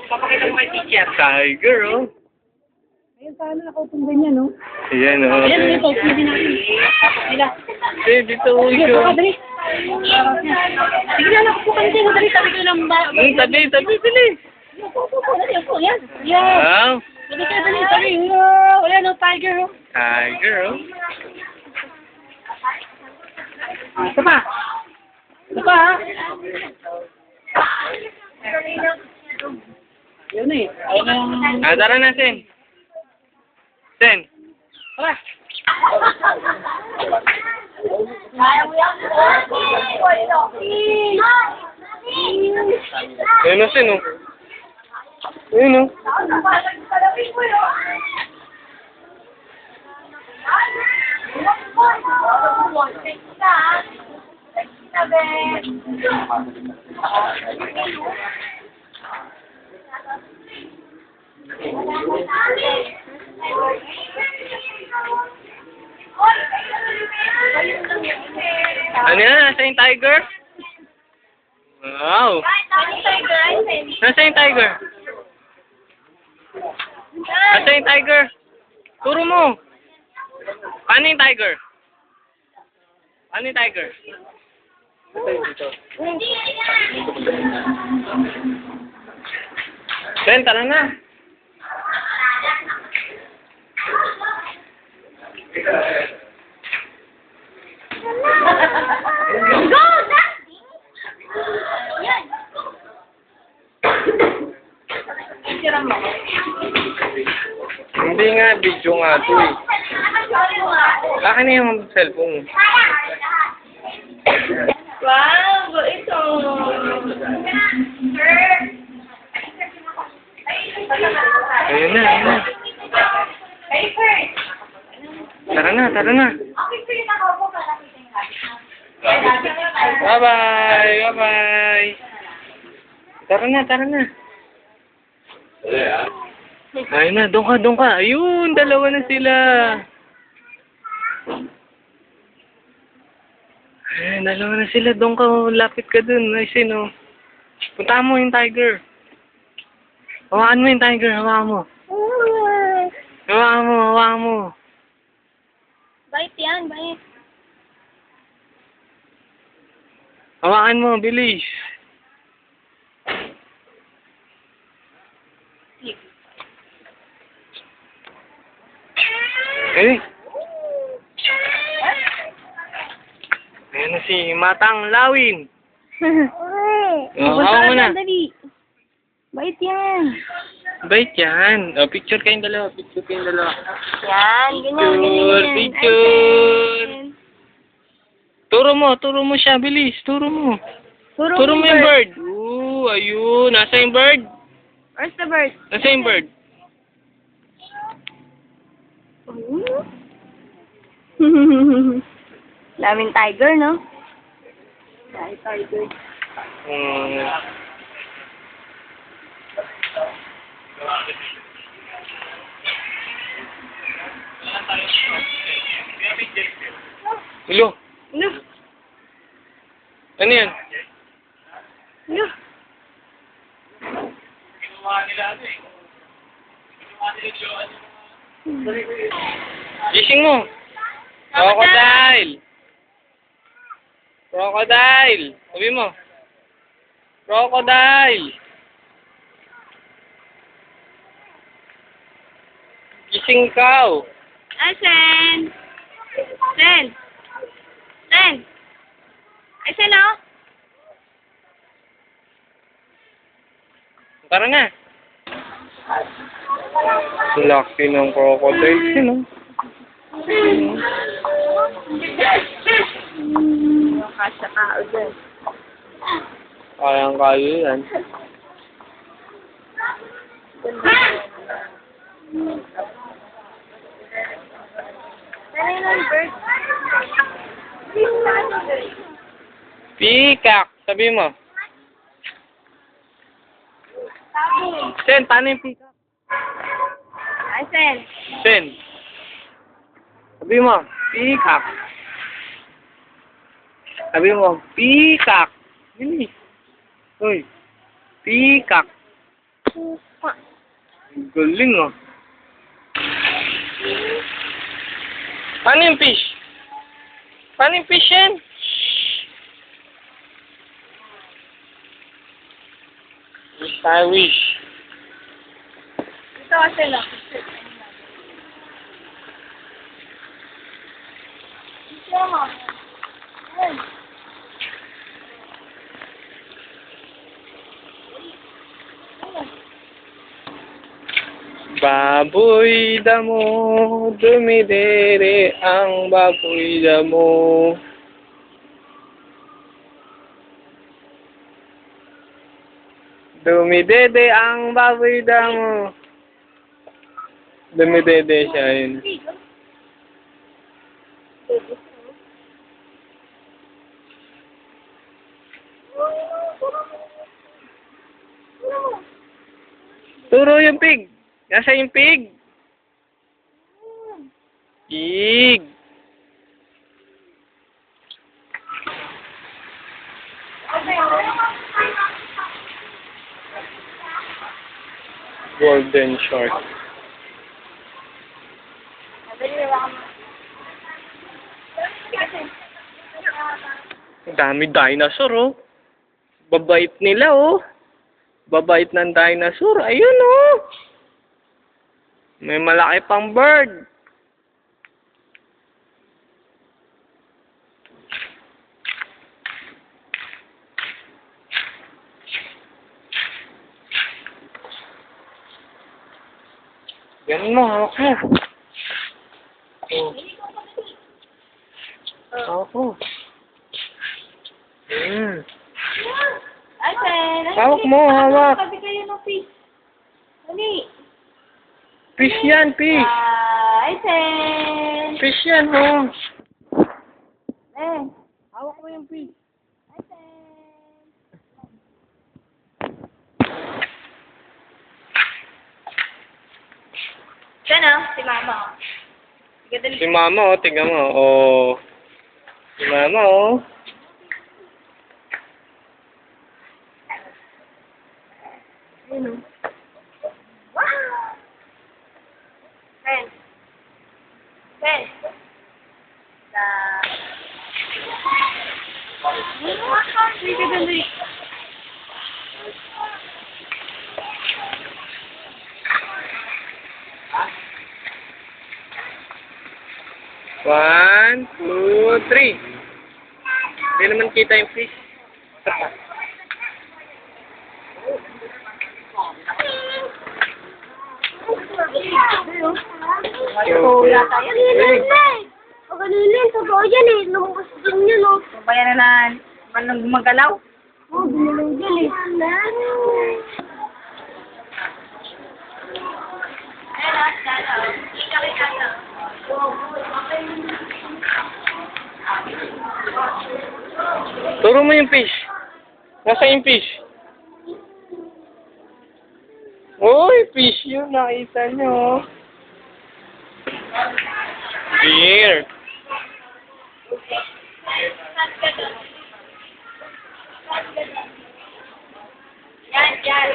Papakita mo kay teacher. Tiger, oh. Ayun, paano nakaupong ganyan, no? Ayan, oh. Ayan, may paupo din natin. Tapos nila. Dito, Sige, uyo. baka, dali. Sige na, nakupo ka dito. Dali, tabi ko lang ba? Tabi, dali. Upo, dali, upo. Yan. Yan. Wow. Dali ka, dali, tabi. Ayan, no, tiger, oh. Tiger, oh. Ito pa. Ito pa, ha? Yun na eh. Ayun na yung... Tara na, Sen. Sen. Tara. Ayun na, Sen, oh. Ayun, oh. Ano yan? Nasa yung tiger? Wow. Nasa yung tiger? Nasa yung tiger? Turo mo. Paano yung tiger? Paano yung tiger? Sen, tara na. Go, Daddy! Yan. Hindi nga, video nga ito eh. Akin na yung cellphone. Wow, ito. Ayun na, ayun na. Tara na, tara na. Bye-bye, bye-bye. Tara na, tara na. Ayun na, doon ka. Ayun, dalawa na sila. Ayun, dalawa na sila. Doon ka, lapit ka dun. Ay, sino? Puntahan mo yung tiger. Hawakan mo yung tiger, hawakan mo. Hawakan mo. Bait yan, bait. Hawakan mo, bilis. Eh. Ayan na si Matang Lawin. Hawakan mo na. Dali. Bait yan. Bait yan. O, picture kayong dalawa. Yan, ganyan. Picture. Turo mo siya, bilis. Turo mo. Turo mo yung bird. Ooh, ayun. Nasa yung bird? Where's the bird? Nasa yung bird? Daming tiger, no? Daming tiger. Ulo. No. Ano yan? No. Gising mo. Crocodile. Sabi mo. Crocodile. Gising ikaw. Ay, Sen. Sen. Ay, Sen, oh. Tara na. Laki ng crocodile. Sino? Kasya kao dyan. Kayang-kaya yan. Ano yung bird? Peacock. Sabi mo. Sen, paano yung peacock? Ay, Sen. Sen. Sabi mo. Peacock. Sabi mo. Peacock. Bilis. Uy. Peacock. Galing ah. Paano yung fish? Paano yung fish yan? Irish. Ito kasi lang. Baboy damo, dumidere ang baboy damo. Dumidede ang baboy damo. Dumidede siya yun. Turo yung pig. Nasa yung pig? Pig. Golden shark. Ang dami dinosaur, oh. Babait nila, oh. Babait ng dinosaur. Ayun, oh. May malaki pang bird. Ganun mo, hawak mo. Oh. Hawak mo. Asen, Hawak mo, hawak. Sabi kayo ng fish. Dali. Fish yan, fish. Asen. Fish yan, oh. Hawak mo yung fish. Diyan si Mama. Sige, dali. Si Mama, oh. Tingnan mo, oh. Si Mama, oh. Wow! Pen. Pen. Sige, dali. One, two, three. Hindi naman kita yung fish. Oo, yata yan. Ang kanilin, totoo yan eh. Lumabas din yun, oh. Bayan na manong gumagalaw. Oh, binulong yan eh. Turo mo yung fish. Nasa yung fish? Uy, fish yun. Nakita nyo. Deer. Yan, yan.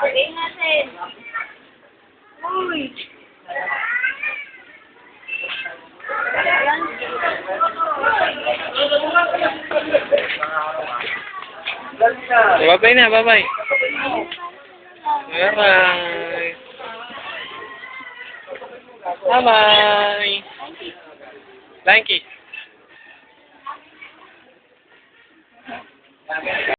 Sabihin natin. Uy. Bye-bye na, bye-bye. Bye-bye. Bye-bye. Thank you.